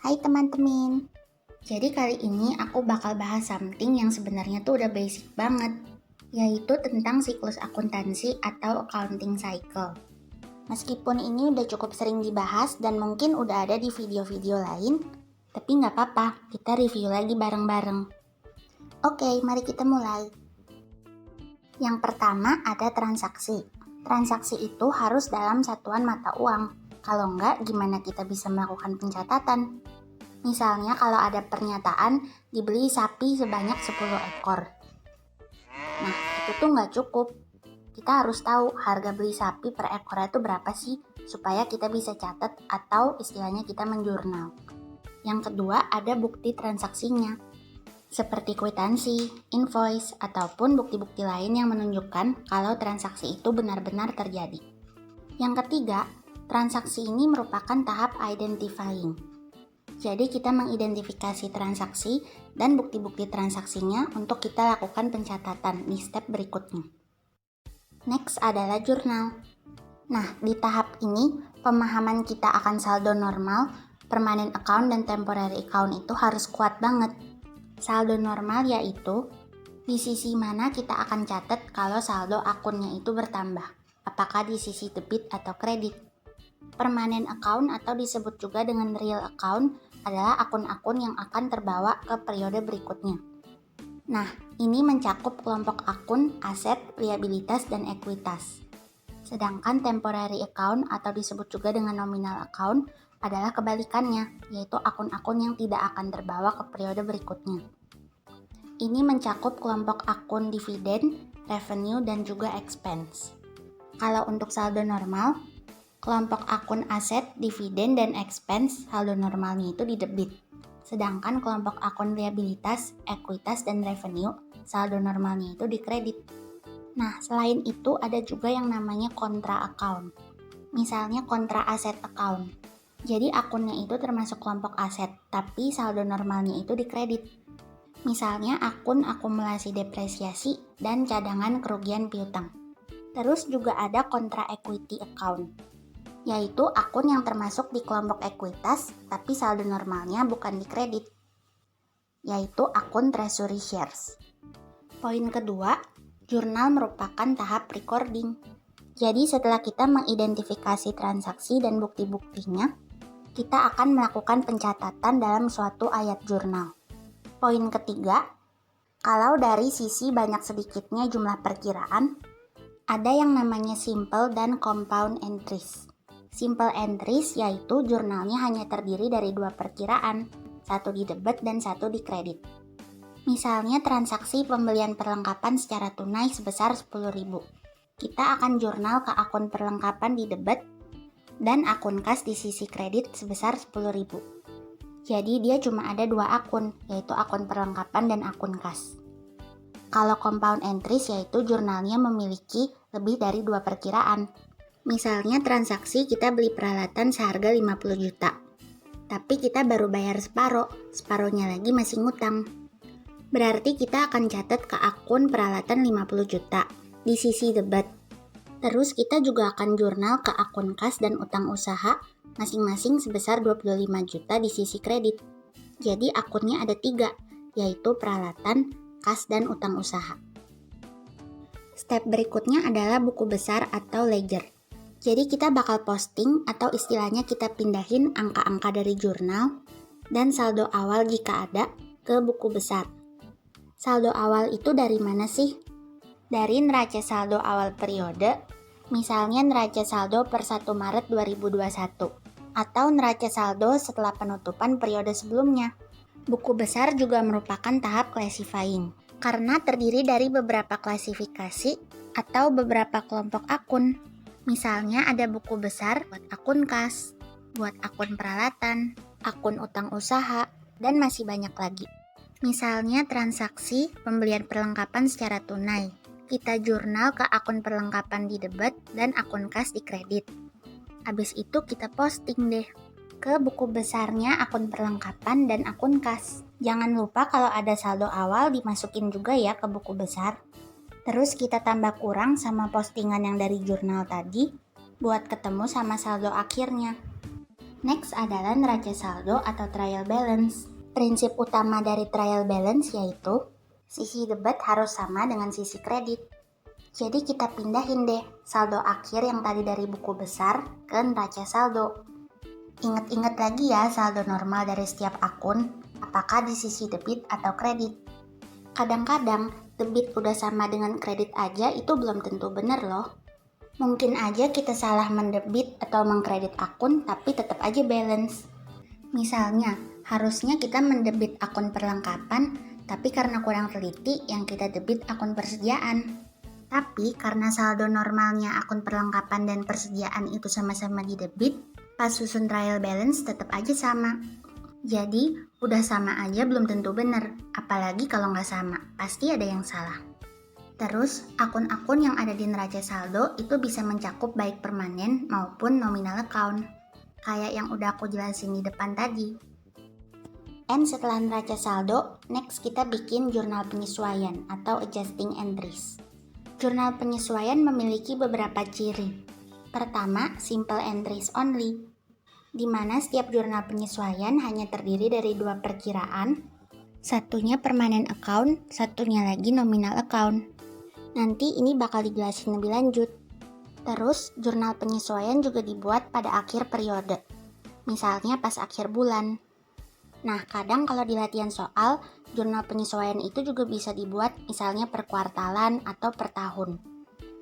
Hai teman-teman, jadi kali ini aku bakal bahas something yang sebenarnya tuh udah basic banget, yaitu tentang siklus akuntansi atau accounting cycle. Meskipun ini udah cukup sering dibahas dan mungkin udah ada di video-video lain, tapi nggak apa-apa, kita review lagi bareng-bareng. Oke, mari kita mulai. Yang pertama ada transaksi. Transaksi itu harus dalam satuan mata uang. Kalau nggak, gimana kita bisa melakukan pencatatan? Misalnya kalau ada pernyataan dibeli sapi sebanyak 10 ekor. Nah, itu tuh nggak cukup. Kita harus tahu harga beli sapi per ekornya itu berapa sih, supaya kita bisa catat atau istilahnya kita menjurnal. Yang kedua ada bukti transaksinya, seperti kwitansi, invoice, ataupun bukti-bukti lain yang menunjukkan kalau transaksi itu benar-benar terjadi. Yang ketiga, transaksi ini merupakan tahap identifying. Jadi kita mengidentifikasi transaksi dan bukti-bukti transaksinya untuk kita lakukan pencatatan di step berikutnya. Next adalah jurnal. Nah, di tahap ini pemahaman kita akan saldo normal, permanent account, dan temporary account itu harus kuat banget. Saldo normal yaitu di sisi mana kita akan catat kalau saldo akunnya itu bertambah, apakah di sisi debit atau kredit. Permanent account atau disebut juga dengan real account adalah akun-akun yang akan terbawa ke periode berikutnya. Nah, ini mencakup kelompok akun, aset, liabilitas, dan ekuitas. Sedangkan temporary account atau disebut juga dengan nominal account adalah kebalikannya, yaitu akun-akun yang tidak akan terbawa ke periode berikutnya. Ini mencakup kelompok akun dividen, revenue, dan juga expense. Kalau untuk saldo normal, kelompok akun aset, dividen, dan expense saldo normalnya itu di debit. Sedangkan kelompok akun liabilitas, ekuitas, dan revenue saldo normalnya itu di kredit. Nah, selain itu ada juga yang namanya kontra account. Misalnya kontra aset account. Jadi akunnya itu termasuk kelompok aset, tapi saldo normalnya itu di kredit. Misalnya akun akumulasi depresiasi dan cadangan kerugian piutang. Terus juga ada kontra equity account, yaitu akun yang termasuk di kelompok ekuitas tapi saldo normalnya bukan di kredit, yaitu akun treasury shares. Poin kedua, jurnal merupakan tahap recording. Jadi setelah kita mengidentifikasi transaksi dan bukti-buktinya, kita akan melakukan pencatatan dalam suatu ayat jurnal. Poin ketiga, kalau dari sisi banyak sedikitnya jumlah perkiraan, ada yang namanya simple dan compound entries. Simple entries yaitu jurnalnya hanya terdiri dari 2 perkiraan, satu di debit dan satu di kredit. Misalnya transaksi pembelian perlengkapan secara tunai sebesar 10.000. Kita akan jurnal ke akun perlengkapan di debit dan akun kas di sisi kredit sebesar 10.000. Jadi dia cuma ada 2 akun, yaitu akun perlengkapan dan akun kas. Kalau compound entries yaitu jurnalnya memiliki lebih dari 2 perkiraan. Misalnya transaksi kita beli peralatan seharga 50 juta. Tapi kita baru bayar separohnya lagi masih ngutang. Berarti kita akan catat ke akun peralatan 50 juta di sisi debit. Terus kita juga akan jurnal ke akun kas dan utang usaha masing-masing sebesar 25 juta di sisi kredit. Jadi akunnya ada 3, yaitu peralatan, kas, dan utang usaha. Step berikutnya adalah buku besar atau ledger. Jadi kita bakal posting atau istilahnya kita pindahin angka-angka dari jurnal dan saldo awal jika ada ke buku besar. Saldo awal itu dari mana sih? Dari neraca saldo awal periode, misalnya neraca saldo per 1 Maret 2021 atau neraca saldo setelah penutupan periode sebelumnya. Buku besar juga merupakan tahap classifying karena terdiri dari beberapa klasifikasi atau beberapa kelompok akun. Misalnya ada buku besar buat akun kas, buat akun peralatan, akun utang usaha, dan masih banyak lagi. Misalnya transaksi pembelian perlengkapan secara tunai. Kita jurnal ke akun perlengkapan di debit dan akun kas di kredit. Habis itu kita posting deh ke buku besarnya akun perlengkapan dan akun kas. Jangan lupa kalau ada saldo awal dimasukin juga ya ke buku besar. Terus kita tambah kurang sama postingan yang dari jurnal tadi buat ketemu sama saldo akhirnya. Next adalah neraca saldo atau trial balance. Prinsip utama dari trial balance yaitu sisi debit harus sama dengan sisi kredit. Jadi kita pindahin deh saldo akhir yang tadi dari buku besar ke neraca saldo. Ingat-ingat lagi ya saldo normal dari setiap akun, apakah di sisi debit atau kredit. Kadang-kadang debit udah sama dengan kredit aja itu belum tentu benar loh. Mungkin aja kita salah mendebit atau mengkredit akun tapi tetap aja balance. Misalnya, harusnya kita mendebit akun perlengkapan, tapi karena kurang teliti yang kita debit akun persediaan. Tapi karena saldo normalnya akun perlengkapan dan persediaan itu sama-sama didebit, pas susun trial balance tetap aja sama. Jadi, udah sama aja belum tentu benar, apalagi kalau nggak sama, pasti ada yang salah. Terus, akun-akun yang ada di neraca saldo itu bisa mencakup baik permanen maupun nominal account, kayak yang udah aku jelasin di depan tadi. And setelah neraca saldo, next kita bikin jurnal penyesuaian atau adjusting entries. Jurnal penyesuaian memiliki beberapa ciri. Pertama, simple entries only, di mana setiap jurnal penyesuaian hanya terdiri dari 2 perkiraan, satunya permanent account, satunya lagi nominal account. Nanti ini bakal dijelasin lebih lanjut. Terus, jurnal penyesuaian juga dibuat pada akhir periode, misalnya pas akhir bulan. Nah, kadang kalau di latihan soal, jurnal penyesuaian itu juga bisa dibuat misalnya per kuartalan atau per tahun.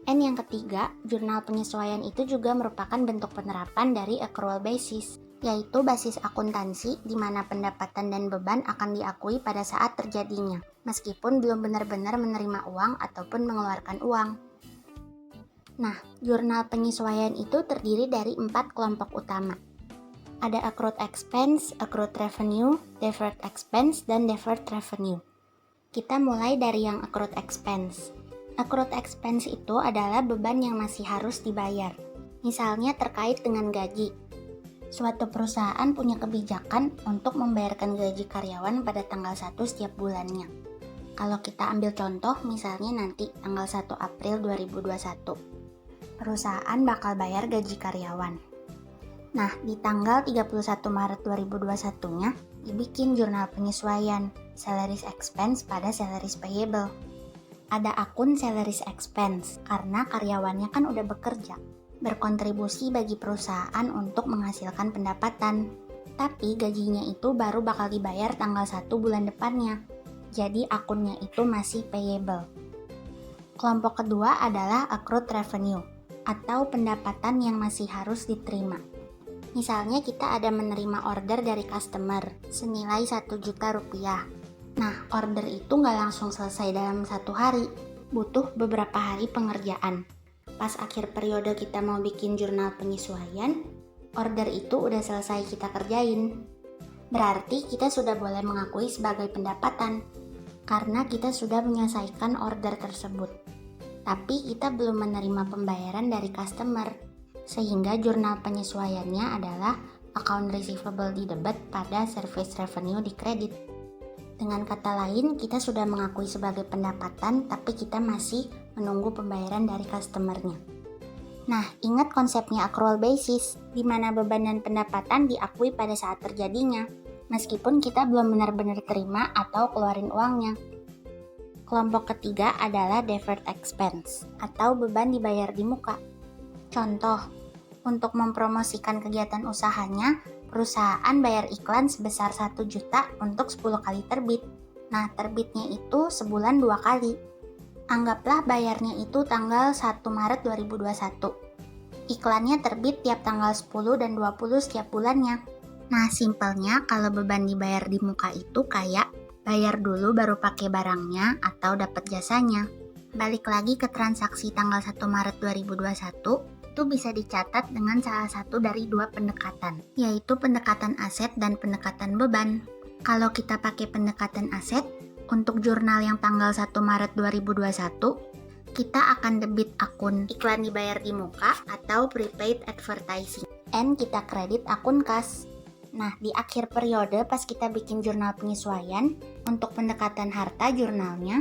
And yang ketiga, jurnal penyesuaian itu juga merupakan bentuk penerapan dari accrual basis, yaitu basis akuntansi di mana pendapatan dan beban akan diakui pada saat terjadinya, meskipun belum benar-benar menerima uang ataupun mengeluarkan uang. Nah, jurnal penyesuaian itu terdiri dari 4 kelompok utama. Ada accrued expense, accrued revenue, deferred expense, dan deferred revenue. Kita mulai dari yang accrued expense. Accrued expense itu adalah beban yang masih harus dibayar. Misalnya terkait dengan gaji. Suatu perusahaan punya kebijakan untuk membayarkan gaji karyawan pada tanggal 1 setiap bulannya. Kalau kita ambil contoh, misalnya nanti tanggal 1 April 2021. Perusahaan bakal bayar gaji karyawan. Nah, di tanggal 31 Maret 2021-nya dibikin jurnal penyesuaian salaries expense pada salaries payable. Ada akun salaries expense karena karyawannya kan udah bekerja, berkontribusi bagi perusahaan untuk menghasilkan pendapatan. Tapi gajinya itu baru bakal dibayar tanggal 1 bulan depannya. Jadi akunnya itu masih payable. Kelompok kedua adalah accrued revenue atau pendapatan yang masih harus diterima. Misalnya kita ada menerima order dari customer senilai 1 juta rupiah. Nah, order itu nggak langsung selesai dalam 1 hari, butuh beberapa hari pengerjaan. Pas akhir periode kita mau bikin jurnal penyesuaian, order itu udah selesai kita kerjain. Berarti kita sudah boleh mengakui sebagai pendapatan, karena kita sudah menyelesaikan order tersebut. Tapi kita belum menerima pembayaran dari customer. Sehingga jurnal penyesuaiannya adalah account receivable di debit pada service revenue di kredit. Dengan kata lain, kita sudah mengakui sebagai pendapatan, tapi kita masih menunggu pembayaran dari customernya. Nah, ingat konsepnya accrual basis, di mana beban dan pendapatan diakui pada saat terjadinya, meskipun kita belum benar-benar terima atau keluarin uangnya. Kelompok ketiga adalah deferred expense, atau beban dibayar di muka. Contoh, untuk mempromosikan kegiatan usahanya, perusahaan bayar iklan sebesar 1 juta untuk 10 kali terbit. Nah, terbitnya itu sebulan 2 kali. Anggaplah bayarnya itu tanggal 1 Maret 2021. Iklannya terbit tiap tanggal 10 dan 20 setiap bulannya. Nah, simpelnya kalau beban dibayar di muka itu kayak bayar dulu baru pakai barangnya atau dapat jasanya. Balik lagi ke transaksi tanggal 1 Maret 2021, itu bisa dicatat dengan salah satu dari 2 pendekatan, yaitu pendekatan aset dan pendekatan beban. Kalau kita pakai pendekatan aset, untuk jurnal yang tanggal 1 Maret 2021, kita akan debit akun iklan dibayar di muka atau prepaid advertising, and kita kredit akun kas. Nah, di akhir periode pas kita bikin jurnal penyesuaian, untuk pendekatan harta jurnalnya,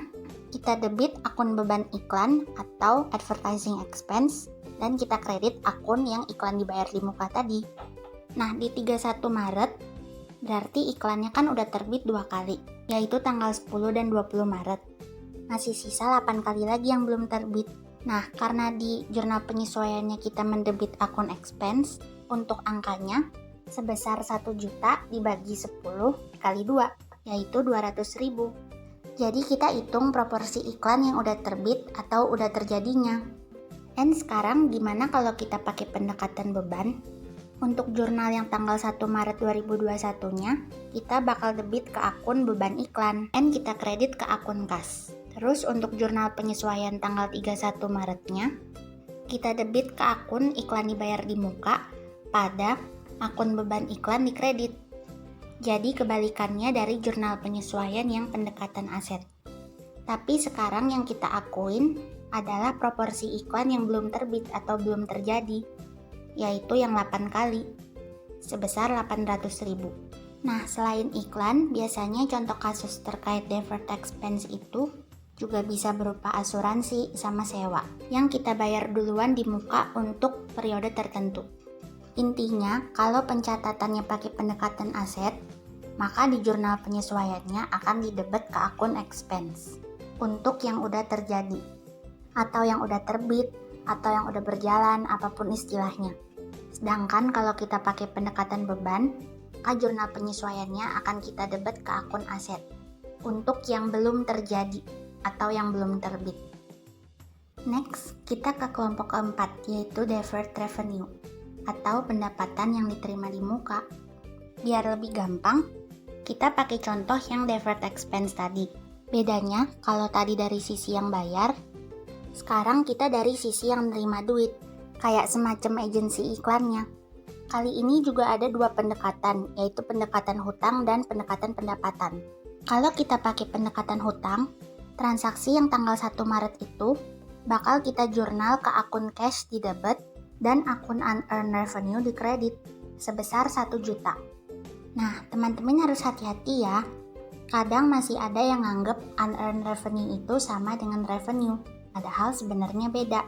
kita debit akun beban iklan atau advertising expense, dan kita kredit akun yang iklan dibayar di muka tadi. Nah, di 31 Maret, berarti iklannya kan udah terbit 2 kali, yaitu tanggal 10 dan 20 Maret. Masih sisa 8 kali lagi yang belum terbit. Nah, karena di jurnal penyesuaiannya kita mendebit akun expense, untuk angkanya sebesar 1 juta dibagi 10 kali 2, yaitu 200.000. Jadi kita hitung proporsi iklan yang udah terbit atau udah terjadinya. Dan sekarang gimana kalau kita pakai pendekatan beban? Untuk jurnal yang tanggal 1 Maret 2021-nya, kita bakal debit ke akun beban iklan, dan kita kredit ke akun kas. Terus untuk jurnal penyesuaian tanggal 31 Maretnya, kita debit ke akun iklan dibayar di muka, pada akun beban iklan di kredit. Jadi kebalikannya dari jurnal penyesuaian yang pendekatan aset. Tapi sekarang yang kita akuin adalah proporsi iklan yang belum terbit atau belum terjadi, yaitu yang 8 kali, sebesar 800.000. Nah, selain iklan, biasanya contoh kasus terkait deferred expense itu juga bisa berupa asuransi sama sewa, yang kita bayar duluan di muka untuk periode tertentu. Intinya, kalau pencatatannya pakai pendekatan aset, maka di jurnal penyesuaiannya akan didebet ke akun expense untuk yang udah terjadi, atau yang udah terbit, atau yang udah berjalan, apapun istilahnya. Sedangkan kalau kita pakai pendekatan beban, maka jurnal penyesuaiannya akan kita debet ke akun aset untuk yang belum terjadi atau yang belum terbit. Next, kita ke kelompok keempat, yaitu deferred revenue atau pendapatan yang diterima di muka. Biar lebih gampang, kita pakai contoh yang deferred expense tadi. Bedanya, kalau tadi dari sisi yang bayar, sekarang kita dari sisi yang nerima duit, kayak semacam agensi iklannya. Kali ini juga ada 2 pendekatan, yaitu pendekatan hutang dan pendekatan pendapatan. Kalau kita pakai pendekatan hutang, transaksi yang tanggal 1 Maret itu bakal kita jurnal ke akun cash di debit dan akun unearned revenue di kredit sebesar 1 juta. Nah, teman-teman harus hati-hati ya. Kadang masih ada yang nganggep unearned revenue itu sama dengan revenue, padahal sebenarnya beda.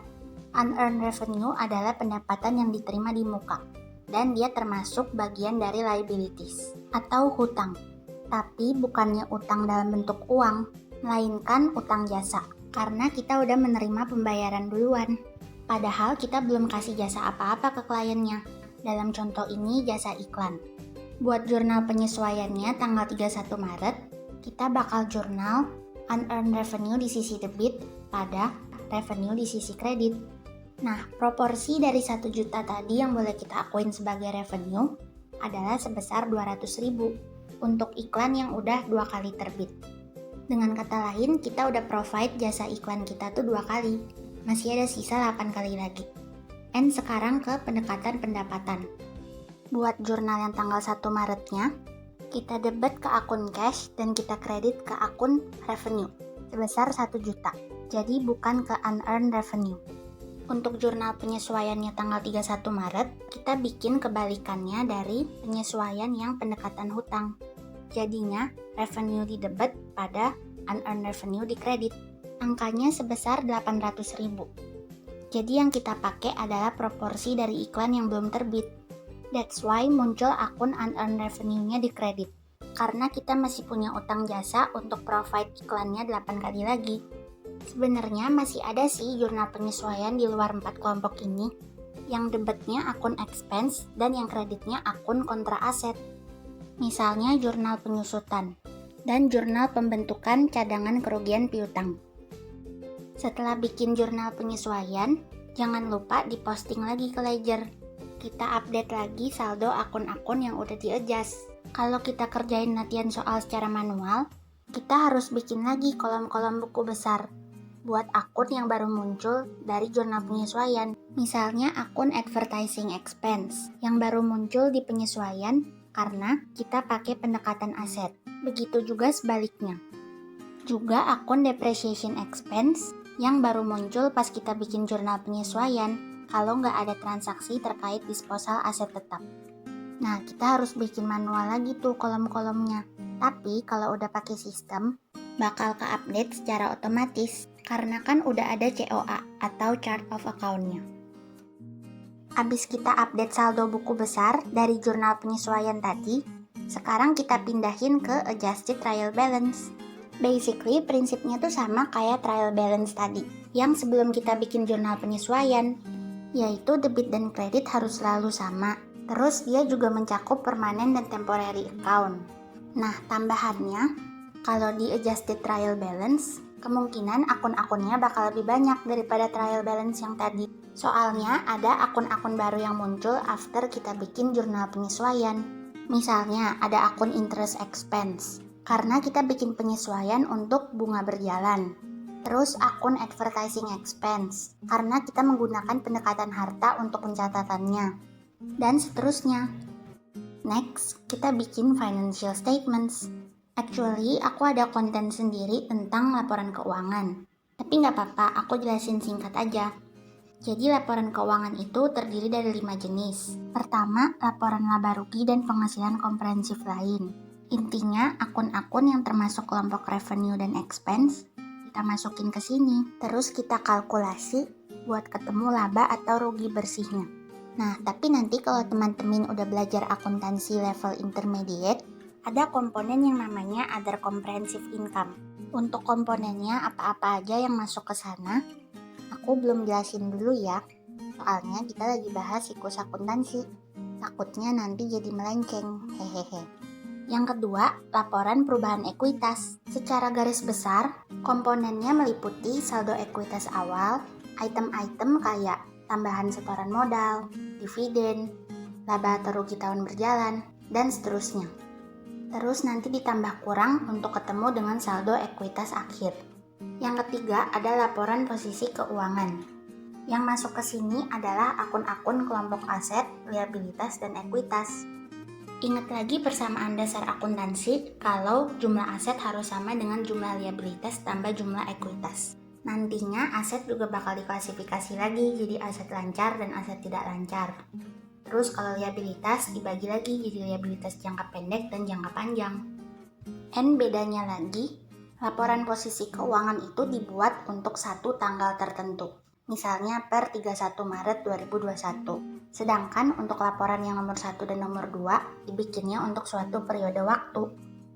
Unearned revenue adalah pendapatan yang diterima di muka, dan dia termasuk bagian dari liabilities atau hutang. Tapi bukannya utang dalam bentuk uang, melainkan utang jasa, karena kita udah menerima pembayaran duluan. Padahal kita belum kasih jasa apa-apa ke kliennya. Dalam contoh ini jasa iklan. Buat jurnal penyesuaiannya tanggal 31 Maret, kita bakal jurnal unearned revenue di sisi debit pada revenue di sisi kredit. Nah, proporsi dari 1 juta tadi yang boleh kita akuin sebagai revenue adalah sebesar 200.000 untuk iklan yang udah 2 kali terbit. Dengan kata lain, kita udah provide jasa iklan kita tuh 2 kali. Masih ada sisa 8 kali lagi. And sekarang ke pendekatan pendapatan. Buat jurnal yang tanggal 1 Maretnya, kita debit ke akun cash dan kita kredit ke akun revenue sebesar 1 juta. Jadi bukan ke unearned revenue. Untuk jurnal penyesuaiannya tanggal 31 Maret, kita bikin kebalikannya dari penyesuaian yang pendekatan hutang. Jadinya, revenue di debit pada unearned revenue di kredit. Angkanya sebesar 800.000. Jadi yang kita pakai adalah proporsi dari iklan yang belum terbit. That's why muncul akun unearned revenue-nya di kredit. Karena kita masih punya utang jasa untuk provide iklannya 8 kali lagi. Sebenarnya masih ada sih jurnal penyesuaian di luar 4 kelompok ini, yang debitnya akun expense dan yang kreditnya akun kontra aset. Misalnya jurnal penyusutan dan jurnal pembentukan cadangan kerugian piutang. Setelah bikin jurnal penyesuaian, jangan lupa diposting lagi ke ledger. Kita update lagi saldo akun-akun yang udah di-adjust. Kalau kita kerjain latihan soal secara manual, kita harus bikin lagi kolom-kolom buku besar buat akun yang baru muncul dari jurnal penyesuaian. Misalnya akun advertising expense yang baru muncul di penyesuaian karena kita pakai pendekatan aset. Begitu juga sebaliknya. Juga akun depreciation expense yang baru muncul pas kita bikin jurnal penyesuaian kalau nggak ada transaksi terkait disposal aset tetap. Nah, kita harus bikin manual lagi tuh kolom-kolomnya. Tapi kalau udah pakai sistem, bakal ke-update secara otomatis karena kan udah ada COA atau chart of account-nya. Abis kita update saldo buku besar dari jurnal penyesuaian tadi, sekarang kita pindahin ke adjusted trial balance. Basically, prinsipnya tuh sama kayak trial balance tadi, yang sebelum kita bikin jurnal penyesuaian, yaitu debit dan kredit harus selalu sama. Terus dia juga mencakup permanen dan temporary account. Nah, tambahannya, kalau di adjusted trial balance, kemungkinan akun-akunnya bakal lebih banyak daripada trial balance yang tadi. Soalnya ada akun-akun baru yang muncul after kita bikin jurnal penyesuaian. Misalnya ada akun interest expense, karena kita bikin penyesuaian untuk bunga berjalan. Terus akun advertising expense, karena kita menggunakan pendekatan harta untuk pencatatannya. Dan seterusnya. Next, kita bikin financial statements. Actually, aku ada konten sendiri tentang laporan keuangan. Tapi nggak apa-apa, aku jelasin singkat aja. Jadi laporan keuangan itu terdiri dari 5 jenis. Pertama, laporan laba rugi dan penghasilan komprehensif lain. Intinya, akun-akun yang termasuk kelompok revenue dan expense, kita masukin ke sini. Terus kita kalkulasi buat ketemu laba atau rugi bersihnya. Nah, tapi nanti kalau teman-teman udah belajar akuntansi level intermediate, ada komponen yang namanya other comprehensive income. Untuk komponennya apa-apa aja yang masuk ke sana, aku belum jelasin dulu ya, soalnya kita lagi bahas siklus akuntansi. Takutnya nanti jadi melenceng, hehehe. Yang kedua, laporan perubahan ekuitas. Secara garis besar, komponennya meliputi saldo ekuitas awal, item-item kayak tambahan setoran modal, dividen, laba atau rugi tahun berjalan, dan seterusnya. Terus nanti ditambah kurang untuk ketemu dengan saldo ekuitas akhir. Yang ketiga ada laporan posisi keuangan. Yang masuk ke sini adalah akun-akun kelompok aset, liabilitas, dan ekuitas. Ingat lagi persamaan dasar akuntansi kalau jumlah aset harus sama dengan jumlah liabilitas tambah jumlah ekuitas. Nantinya aset juga bakal diklasifikasi lagi jadi aset lancar dan aset tidak lancar. Terus kalau liabilitas dibagi lagi jadi liabilitas jangka pendek dan jangka panjang. And bedanya lagi, laporan posisi keuangan itu dibuat untuk satu tanggal tertentu. Misalnya per 31 Maret 2021. Sedangkan untuk laporan yang nomor 1 dan nomor 2 dibikinnya untuk suatu periode waktu.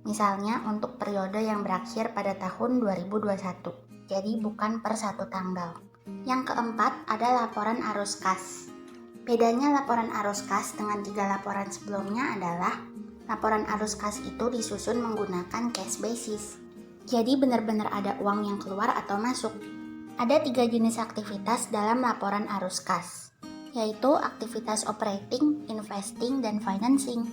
Misalnya untuk periode yang berakhir pada tahun 2021. Jadi bukan per satu tanggal. Yang keempat ada laporan arus kas. Bedanya laporan arus kas dengan 3 laporan sebelumnya adalah laporan arus kas itu disusun menggunakan cash basis. Jadi benar-benar ada uang yang keluar atau masuk. Ada 3 jenis aktivitas dalam laporan arus kas, yaitu aktivitas operating, investing, dan financing.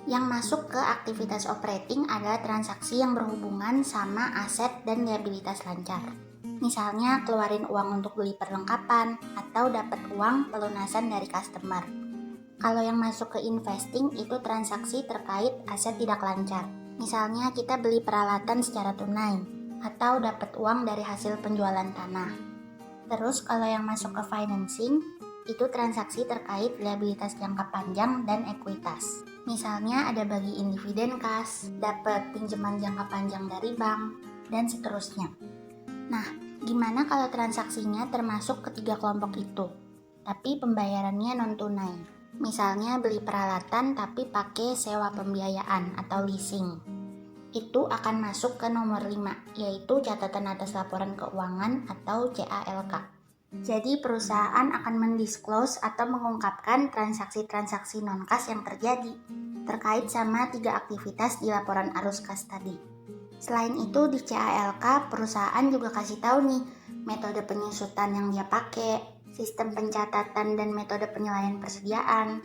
Yang masuk ke aktivitas operating adalah transaksi yang berhubungan sama aset dan liabilitas lancar. Misalnya keluarin uang untuk beli perlengkapan atau dapat uang pelunasan dari customer. Kalau yang masuk ke investing itu transaksi terkait aset tidak lancar. Misalnya kita beli peralatan secara tunai atau dapat uang dari hasil penjualan tanah. Terus kalau yang masuk ke financing itu transaksi terkait liabilitas jangka panjang dan ekuitas. Misalnya ada bagiin dividen kas, dapat pinjaman jangka panjang dari bank, dan seterusnya. Nah, gimana kalau transaksinya termasuk ketiga kelompok itu, tapi pembayarannya non-tunai? Misalnya beli peralatan tapi pakai sewa pembiayaan atau leasing. Itu akan masuk ke nomor 5, yaitu catatan atas laporan keuangan atau CALK. Jadi perusahaan akan mendisclose atau mengungkapkan transaksi-transaksi non-kas yang terjadi terkait sama 3 aktivitas di laporan arus kas tadi. Selain itu di CALK perusahaan juga kasih tahu nih metode penyusutan yang dia pakai, sistem pencatatan dan metode penilaian persediaan,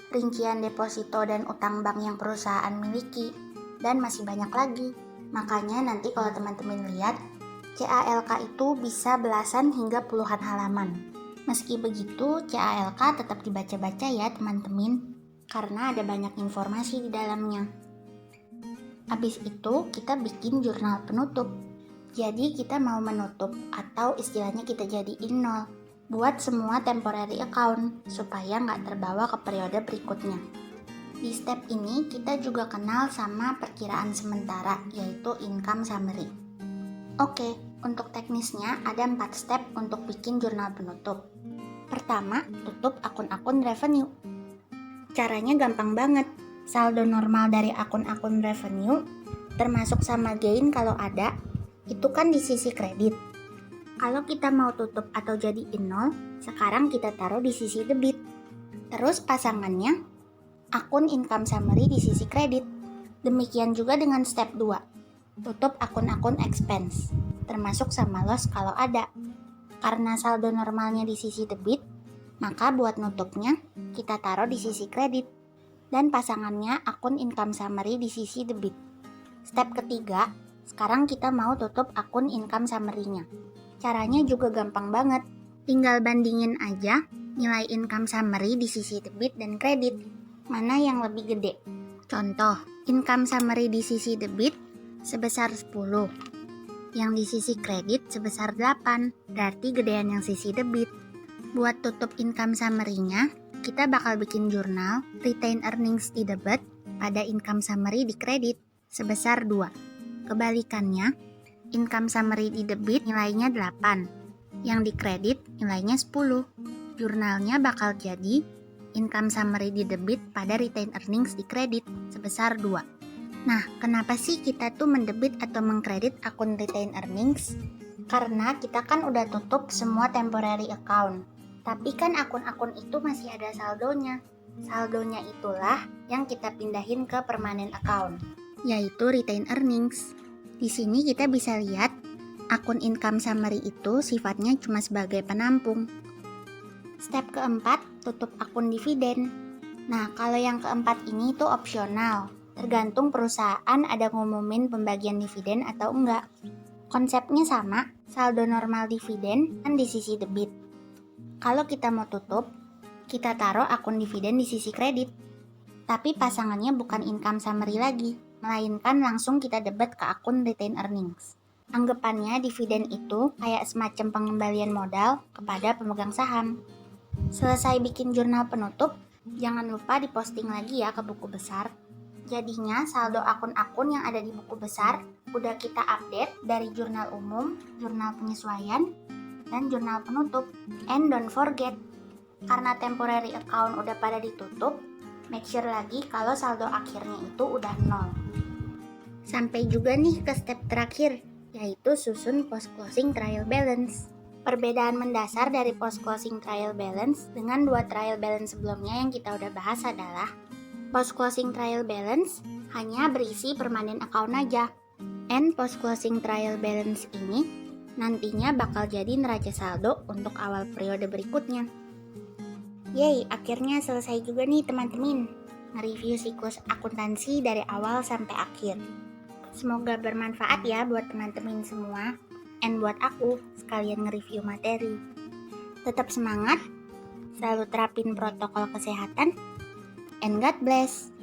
rincian deposito dan utang bank yang perusahaan miliki, dan masih banyak lagi. Makanya nanti kalau teman-teman lihat CALK itu bisa belasan hingga puluhan halaman. Meski begitu, CALK tetap dibaca-baca ya teman-teman, karena ada banyak informasi di dalamnya. Habis itu, kita bikin jurnal penutup. Jadi kita mau menutup atau istilahnya kita jadiin nol buat semua temporary account supaya nggak terbawa ke periode berikutnya. Di step ini kita juga kenal sama perkiraan sementara, yaitu income summary. Oke, untuk teknisnya ada 4 step untuk bikin jurnal penutup. Pertama, tutup akun-akun revenue. Caranya gampang banget. Saldo normal dari akun-akun revenue, termasuk sama gain kalau ada, itu kan di sisi kredit. Kalau kita mau tutup atau jadiin nol, sekarang kita taruh di sisi debit. Terus pasangannya, akun income summary di sisi kredit. Demikian juga dengan step 2, tutup akun-akun expense, termasuk sama loss kalau ada. Karena saldo normalnya di sisi debit, maka buat nutupnya, kita taruh di sisi kredit. Dan pasangannya akun income summary di sisi debit. Step ketiga, sekarang kita mau tutup akun income summary-nya. Caranya juga gampang banget. Tinggal bandingin aja nilai income summary di sisi debit dan kredit. Mana yang lebih gede? Contoh, income summary di sisi debit sebesar 10. Yang di sisi kredit sebesar 8. Berarti gedean yang sisi debit. Buat tutup income summary-nya, kita bakal bikin jurnal retain earnings di debit pada income summary di kredit sebesar 2. Kebalikannya, income summary di debit nilainya 8, yang di kredit nilainya 10. Jurnalnya bakal jadi income summary di debit pada retain earnings di kredit sebesar 2. Nah, kenapa sih kita tuh mendebit atau mengkredit akun retain earnings? Karena kita kan udah tutup semua temporary account. Tapi kan akun-akun itu masih ada saldonya. Saldonya itulah yang kita pindahin ke permanent account, yaitu retain earnings. Di sini kita bisa lihat akun income summary itu sifatnya cuma sebagai penampung. Step keempat, tutup akun dividen. Nah, kalau yang keempat ini tuh opsional. Tergantung perusahaan ada ngumumin pembagian dividen atau enggak. Konsepnya sama, saldo normal dividen kan di sisi debit. Kalau kita mau tutup, kita taruh akun dividen di sisi kredit. Tapi pasangannya bukan income summary lagi, melainkan langsung kita debit ke akun retain earnings. Anggapannya dividen itu kayak semacam pengembalian modal kepada pemegang saham. Selesai bikin jurnal penutup, jangan lupa diposting lagi ya ke buku besar. Jadinya saldo akun-akun yang ada di buku besar udah kita update dari jurnal umum, jurnal penyesuaian, dan jurnal penutup. And don't forget, karena temporary account udah pada ditutup, make sure lagi kalau saldo akhirnya itu udah 0. Sampai juga nih ke step terakhir, yaitu susun post closing trial balance. Perbedaan mendasar dari post closing trial balance dengan 2 trial balance sebelumnya yang kita udah bahas adalah post closing trial balance hanya berisi permanent account aja. And post closing trial balance ini nantinya bakal jadi neraca saldo untuk awal periode berikutnya. Yeay, akhirnya selesai juga nih teman-teman nge-review siklus akuntansi dari awal sampai akhir. Semoga bermanfaat ya buat teman-teman semua, and buat aku sekalian nge-review materi. Tetap semangat, selalu terapin protokol kesehatan, and God bless.